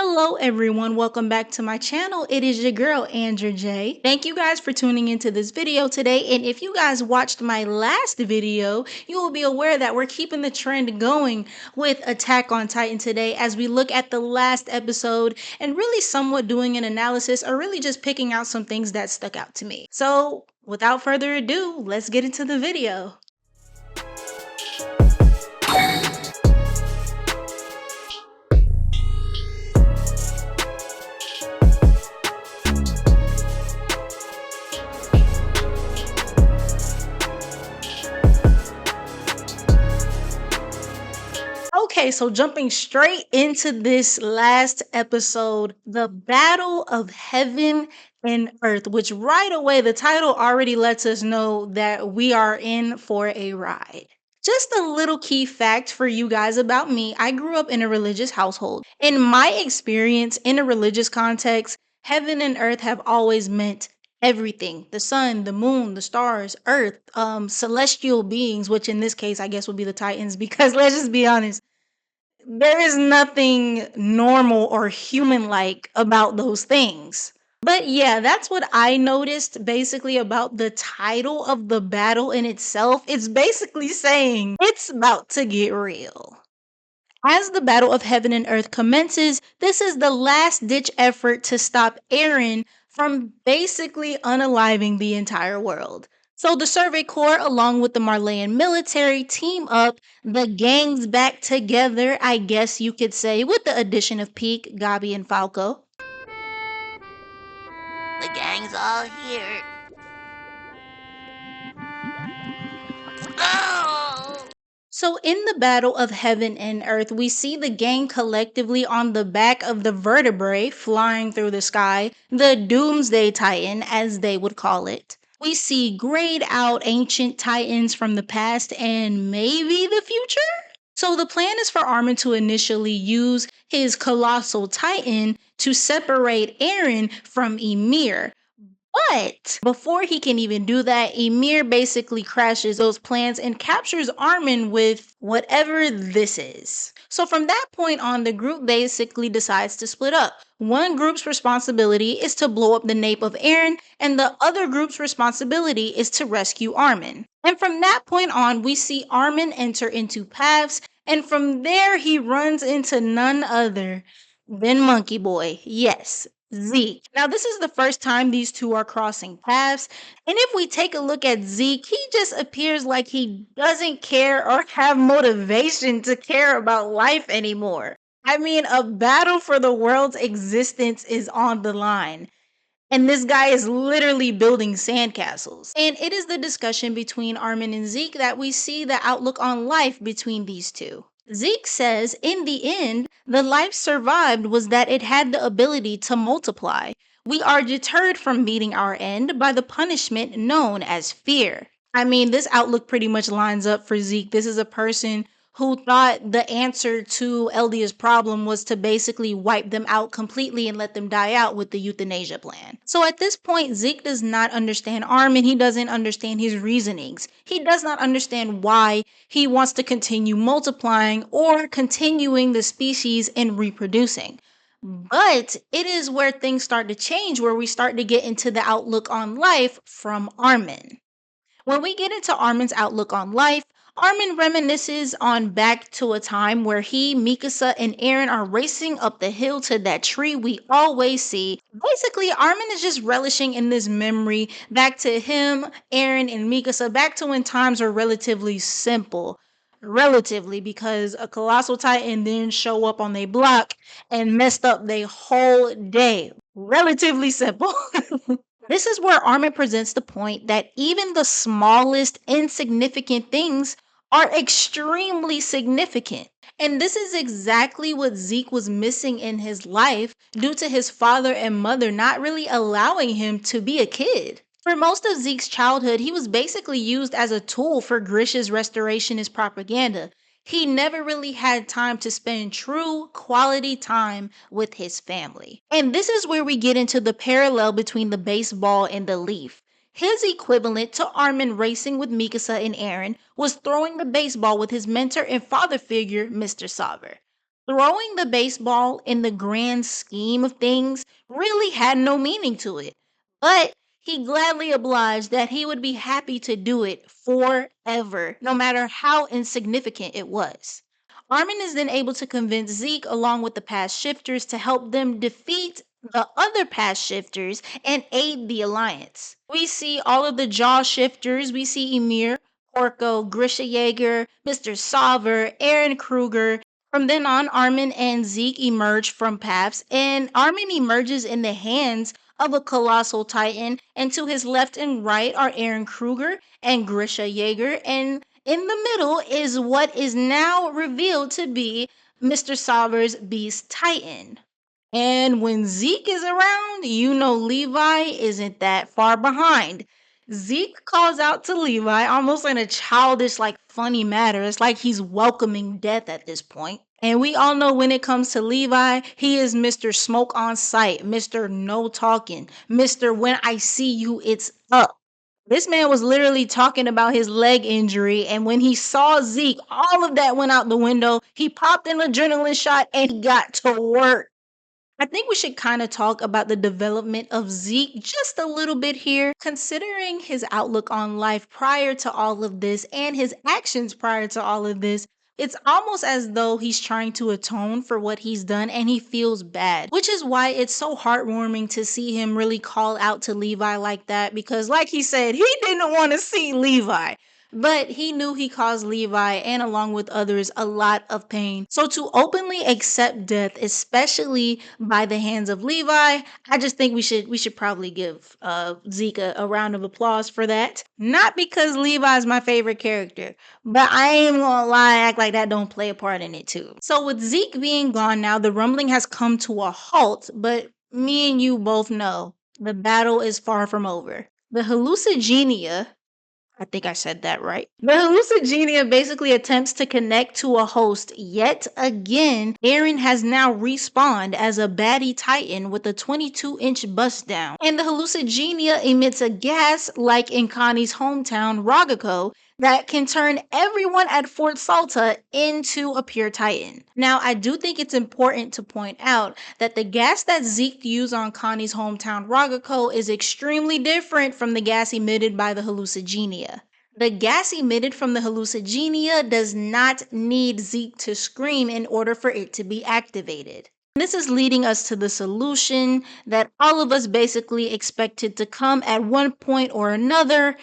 Hello everyone, welcome back to my channel. It is your girl Andrew J. Thank you guys for tuning into this video today, and if you guys watched my last video, you will be aware that we're keeping the trend going with Attack on Titan today as we look at the last episode and really somewhat doing an analysis or really just picking out some things that stuck out to me. So without further ado, let's get into the video. Okay, so jumping straight into this last episode, the Battle of Heaven and Earth, which right away the title already lets us know that we are in for a ride. Just a little key fact for you guys about me, I grew up in a religious household. In my experience, in a religious context, heaven and earth have always meant everything: the sun, the moon, the stars, earth, celestial beings, which in this case I guess would be the Titans, because let's just be honest, there is nothing normal or human-like about those things. But yeah, that's what I noticed basically about the title of the battle in itself. It's basically saying it's about to get real. As the Battle of Heaven and Earth commences, this is the last ditch effort to stop Eren from basically unaliving the entire world. So the Survey Corps, along with the Marleyan military, team up. The gang's back together, I guess you could say, with the addition of Peak, Gabi, and Falco. The gang's all here. Oh! So in the Battle of Heaven and Earth, we see the gang collectively on the back of the vertebrae flying through the sky, the Doomsday Titan, as they would call it. We see grayed out ancient titans from the past and maybe the future? So the plan is for Armin to initially use his colossal titan to separate Eren from Ymir. But before he can even do that, Ymir basically crashes those plans and captures Armin with whatever this is. So from that point on, the group basically decides to split up. One group's responsibility is to blow up the nape of Eren, and the other group's responsibility is to rescue Armin. And from that point on, we see Armin enter into paths, and from there he runs into none other than Monkey Boy. Yes, Zeke. Now, this is the first time these two are crossing paths. And if we take a look at Zeke, he just appears like he doesn't care or have motivation to care about life anymore. I mean, a battle for the world's existence is on the line. And this guy is literally building sandcastles. And it is the discussion between Armin and Zeke that we see the outlook on life between these two. Zeke says, in the end, the life survived was that it had the ability to multiply. We are deterred from meeting our end by the punishment known as fear. I mean, this outlook pretty much lines up for Zeke. This is a person who thought the answer to Eldia's problem was to basically wipe them out completely and let them die out with the euthanasia plan. So at this point, Zeke does not understand Armin. He doesn't understand his reasonings. He does not understand why he wants to continue multiplying or continuing the species and reproducing. But it is where things start to change, where we start to get into the outlook on life from Armin. When we get into Armin's outlook on life, Armin reminisces on back to a time where he, Mikasa, and Eren are racing up the hill to that tree we always see. Basically, Armin is just relishing in this memory back to him, Eren, and Mikasa, back to when times were relatively simple. Relatively, because a colossal titan didn't show up on their block and messed up their whole day. Relatively simple. This is where Armin presents the point that even the smallest insignificant things are extremely significant. And this is exactly what Zeke was missing in his life due to his father and mother not really allowing him to be a kid. For most of Zeke's childhood, he was basically used as a tool for Grish's restorationist propaganda. He never really had time to spend true quality time with his family. And this is where we get into the parallel between the baseball and the leaf. His equivalent to Armin racing with Mikasa and Eren was throwing the baseball with his mentor and father figure, Mr. Sauber. Throwing the baseball in the grand scheme of things really had no meaning to it. But he gladly obliged that he would be happy to do it forever, no matter how insignificant it was. Armin is then able to convince Zeke, along with the past shifters, to help them defeat the other past shifters and aid the alliance. We see all of the jaw shifters. We see Emir, Porco, Grisha Yeager, Mr. Sauver, Aaron Kruger. From then on, Armin and Zeke emerge from paths, and Armin emerges in the hands of a colossal titan, and to his left and right are Aaron Kruger and Grisha Yeager, and in the middle is what is now revealed to be Mr. Sauver's Beast Titan. And when Zeke is around, you know Levi isn't that far behind. Zeke calls out to Levi almost in a childish, like funny manner. It's like he's welcoming death at this point. And we all know when it comes to Levi, he is Mr. Smoke on sight, Mr. No talking, Mr. When I see you, it's up. This man was literally talking about his leg injury, and when he saw Zeke, all of that went out the window. He popped an adrenaline shot and he got to work. I think we should kind of talk about the development of Zeke just a little bit here, considering his outlook on life prior to all of this and his actions prior to all of this. It's almost as though he's trying to atone for what he's done and he feels bad, which is why it's so heartwarming to see him really call out to Levi like that because, like he said, he didn't want to see Levi. But he knew he caused Levi and along with others a lot of pain. So to openly accept death, especially by the hands of Levi, I just think we should probably give Zeke a round of applause for that. Not because Levi's my favorite character, but I ain't gonna lie, act like that don't play a part in it too. So with Zeke being gone now, the rumbling has come to a halt, but me and you both know the battle is far from over. The hallucigenia, I think I said that right. The hallucigenia basically attempts to connect to a host yet again. Eren has now respawned as a baddie titan with a 22-inch bust down. And the hallucigenia emits a gas like in Connie's hometown, Ragako, that can turn everyone at Fort Salta into a pure titan. Now, I do think it's important to point out that the gas that Zeke used on Connie's hometown Ragako is extremely different from the gas emitted by the hallucigenia. The gas emitted from the hallucigenia does not need Zeke to scream in order for it to be activated. This is leading us to the solution that all of us basically expected to come at one point or another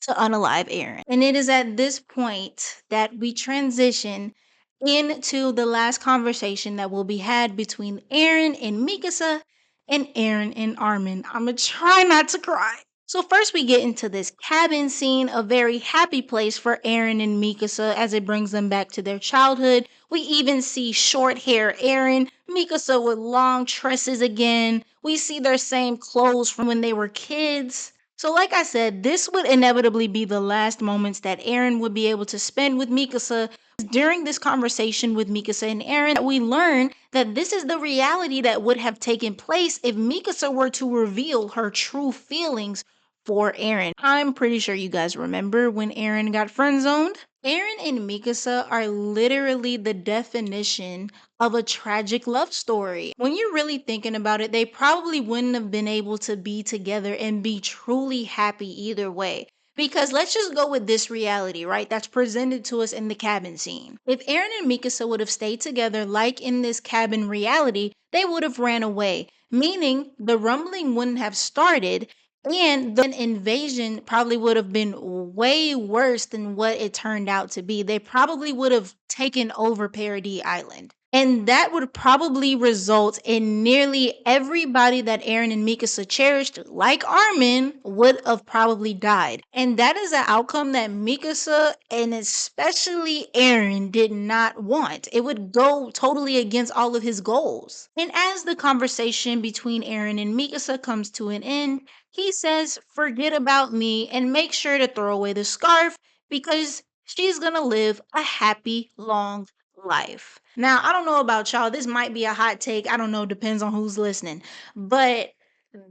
to unalive Eren. And it is at this point that we transition into the last conversation that will be had between Eren and Mikasa and Eren and Armin. I'm gonna try not to cry. So first we get into this cabin scene, a very happy place for Eren and Mikasa as it brings them back to their childhood. We even see short hair Eren, Mikasa with long tresses again. We see their same clothes from when they were kids. So, like I said, this would inevitably be the last moments that Eren would be able to spend with Mikasa. During this conversation with Mikasa and Eren, we learn that this is the reality that would have taken place if Mikasa were to reveal her true feelings for Eren. I'm pretty sure you guys remember when Eren got friend zoned. Eren and Mikasa are literally the definition of a tragic love story. When you're really thinking about it, they probably wouldn't have been able to be together and be truly happy either way. Because let's just go with this reality, right? That's presented to us in the cabin scene. If Eren and Mikasa would have stayed together like in this cabin reality, they would have ran away, meaning the rumbling wouldn't have started and the invasion probably would have been way worse than what it turned out to be. They probably would have taken over Paradis Island. And that would probably result in nearly everybody that Eren and Mikasa cherished, like Armin, would have probably died. And that is an outcome that Mikasa and especially Eren did not want. It would go totally against all of his goals. And as the conversation between Eren and Mikasa comes to an end, he says, "Forget about me and make sure to throw away the scarf because she's gonna live a happy, long life." Now, I don't know about y'all. This might be a hot take. I don't know. Depends on who's listening. But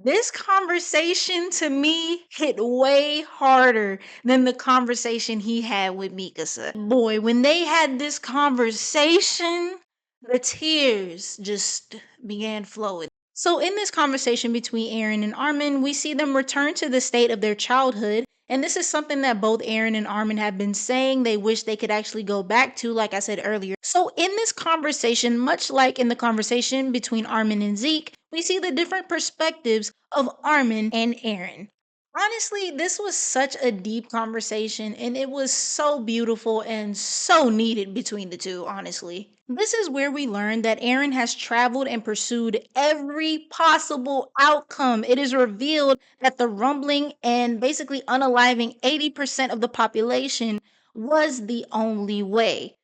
this conversation to me hit way harder than the conversation he had with Mikasa. Boy, when they had this conversation, The tears just began flowing. So, in this conversation between Aaron and Armin, we see them return to the state of their childhood. And this is something that both Aaron and Armin have been saying they wish they could actually go back to, like I said earlier. So, in this conversation, much like in the conversation between Armin and Zeke, we see the different perspectives of Armin and Aaron. Honestly, this was such a deep conversation and it was so beautiful and so needed between the two, honestly. This is where we learn that Aaron has traveled and pursued every possible outcome. It is revealed that the rumbling and basically unaliving 80% of the population was the only way.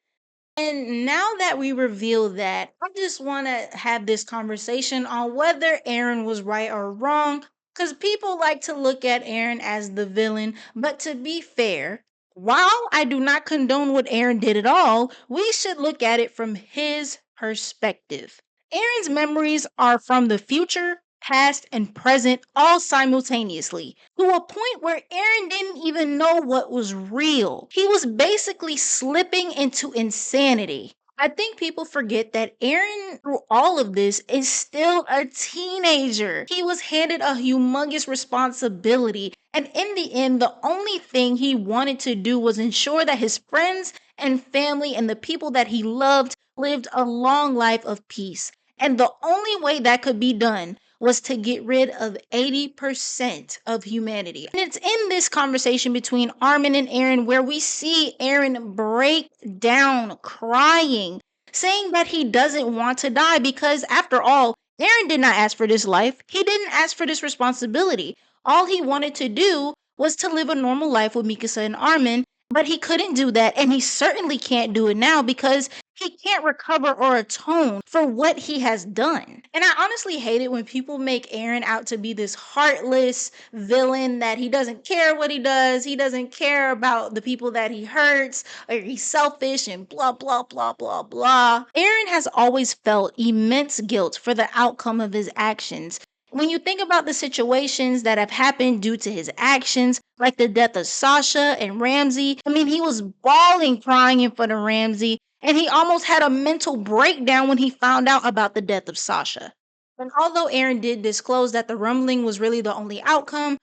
And now that we reveal that, I just want to have this conversation on whether Aaron was right or wrong. Because people like to look at Aaron as the villain. But to be fair, while I do not condone what Aaron did at all, we should look at it from his perspective. Aaron's memories are from the future, past, and present all simultaneously, to a point where Aaron didn't even know what was real. He was basically slipping into insanity. I think people forget that Aaron, through all of this, is still a teenager. He was handed a humongous responsibility, and in the end, the only thing he wanted to do was ensure that his friends and family and the people that he loved lived a long life of peace. And the only way that could be done was to get rid of 80% of humanity. And it's in this conversation between Armin and Aaron where we see Aaron break down crying, saying that he doesn't want to die because, after all, Aaron did not ask for this life. He didn't ask for this responsibility. All he wanted to do was to live a normal life with Mikasa and Armin, but he couldn't do that, and he certainly can't do it now because he can't recover or atone for what he has done. And I honestly hate it when people make Aaron out to be this heartless villain that he doesn't care what he does, he doesn't care about the people that he hurts, or he's selfish and blah, blah, blah, blah, blah. Aaron has always felt immense guilt for the outcome of his actions. When you think about the situations that have happened due to his actions, like the death of Sasha and Ramsey, I mean, he was bawling, crying in front of Ramsey, and he almost had a mental breakdown when he found out about the death of Sasha. And although Aaron did disclose that the rumbling was really the only outcome,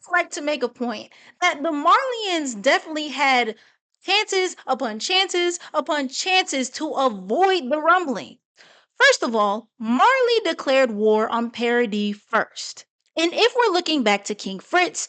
I'd like to make a point that the Marlians definitely had chances upon chances upon chances to avoid the rumbling. First of all, Marley declared war on Paradis first. And if we're looking back to King Fritz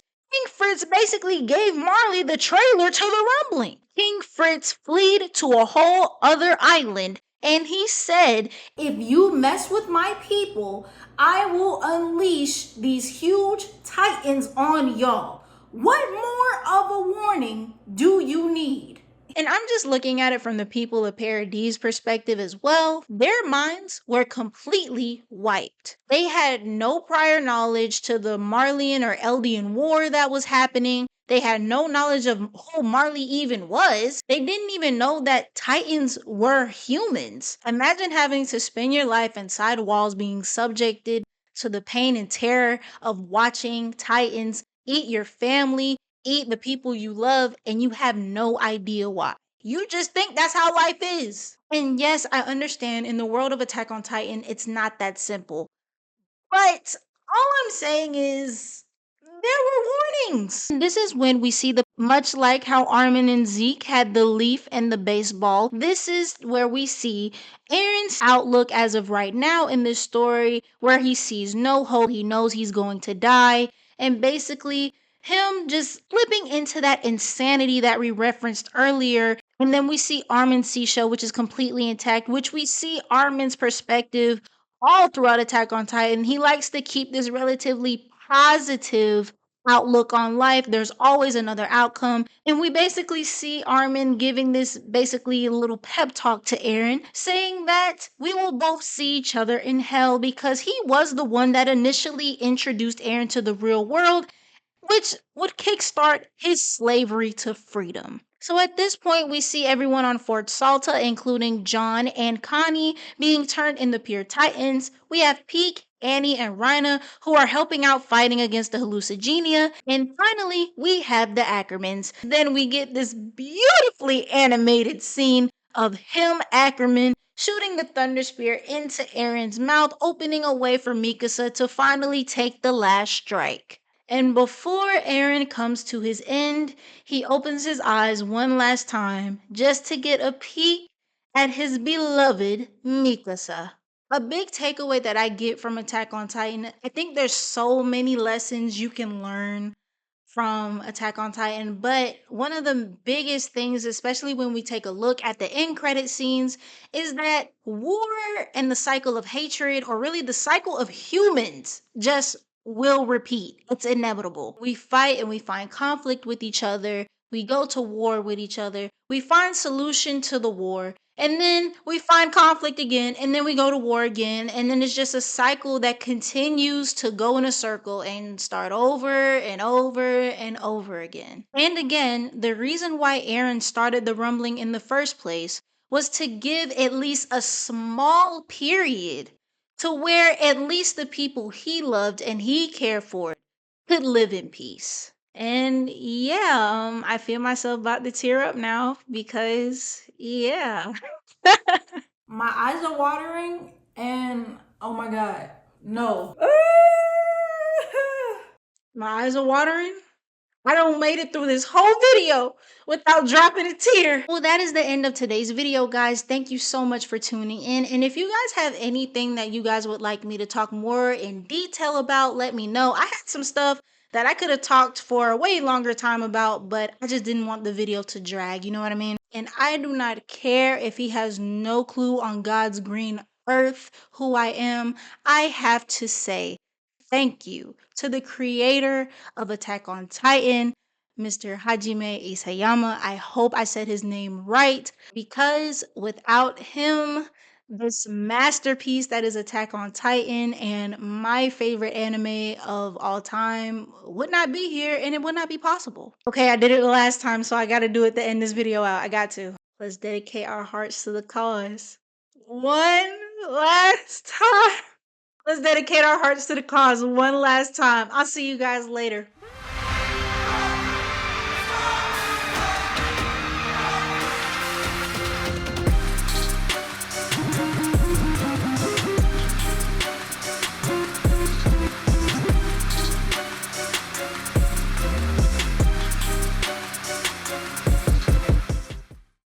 basically gave Marley the trailer to the rumbling. King Fritz fled to a whole other island and he said, "If you mess with my people, I will unleash these huge titans on y'all. What more of a warning do you need?" And I'm just looking at it from the people of Paradis' perspective as well. Their minds were completely wiped. They had no prior knowledge to the Marleyan or Eldian war that was happening. They had no knowledge of who Marley even was. They didn't even know that Titans were humans. Imagine having to spend your life inside walls being subjected to the pain and terror of watching Titans eat your family, eat the people you love, and you have no idea why. You just think that's how life is. And yes, I understand in the world of Attack on Titan, it's not that simple. But all I'm saying is there were warnings. This is when we see the much like how Armin and Zeke had the leaf and the baseball. This is where we see Aaron's outlook as of right now in this story, where he sees no hope, he knows he's going to die, and basically him just slipping into that insanity that we referenced earlier. And then we see Armin's seashell, which is completely intact, which we see Armin's perspective all throughout Attack on Titan. He likes to keep this relatively positive outlook on life. There's always another outcome. And we basically see Armin giving this basically a little pep talk to Eren, saying that we will both see each other in hell because he was the one that initially introduced Eren to the real world, which would kickstart his slavery to freedom. So at this point, we see everyone on Fort Salta, including John and Connie, being turned into pure titans. We have Peak, Annie, and Rhina, who are helping out fighting against the hallucigenia. And finally, we have the Ackermans. Then we get this beautifully animated scene of him, Ackerman, shooting the Thunder Spear into Aaron's mouth, opening a way for Mikasa to finally take the last strike. And before Aaron comes to his end, he opens his eyes one last time just to get a peek at his beloved Mikasa. A big takeaway that I get from Attack on Titan, I think there's so many lessons you can learn from Attack on Titan, but one of the biggest things, especially when we take a look at the end credit scenes, is that war and the cycle of hatred, or really the cycle of humans, just will repeat. It's inevitable. We fight and we find conflict with each other. We go to war with each other. We find solution to the war. And then we find conflict again, and then we go to war again, and then it's just a cycle that continues to go in a circle and start over and over and over again. And again, the reason why Aaron started the rumbling in the first place was to give at least a small period to where at least the people he loved and he cared for could live in peace. And yeah, I feel myself about to tear up now because yeah. My eyes are watering, and oh my god, no. My eyes are watering. I don't made it through this whole video without dropping a tear. Well, that is the end of today's video, guys. Thank you so much for tuning in. And if you guys have anything that you guys would like me to talk more in detail about, let me know. I had some stuff that I could have talked for a way longer time about, but I just didn't want the video to drag, you know what I mean? And I do not care if he has no clue on God's green earth who I am. I have to say thank you to the creator of Attack on Titan, Mr. Hajime Isayama. I hope I said his name right because without him, this masterpiece that is Attack on Titan and my favorite anime of all time would not be here and it would not be possible. Okay, I did it the last time, so I gotta do it to end this video out. I got to. Let's dedicate our hearts to the cause. One last time. Let's dedicate our hearts to the cause one last time. I'll see you guys later.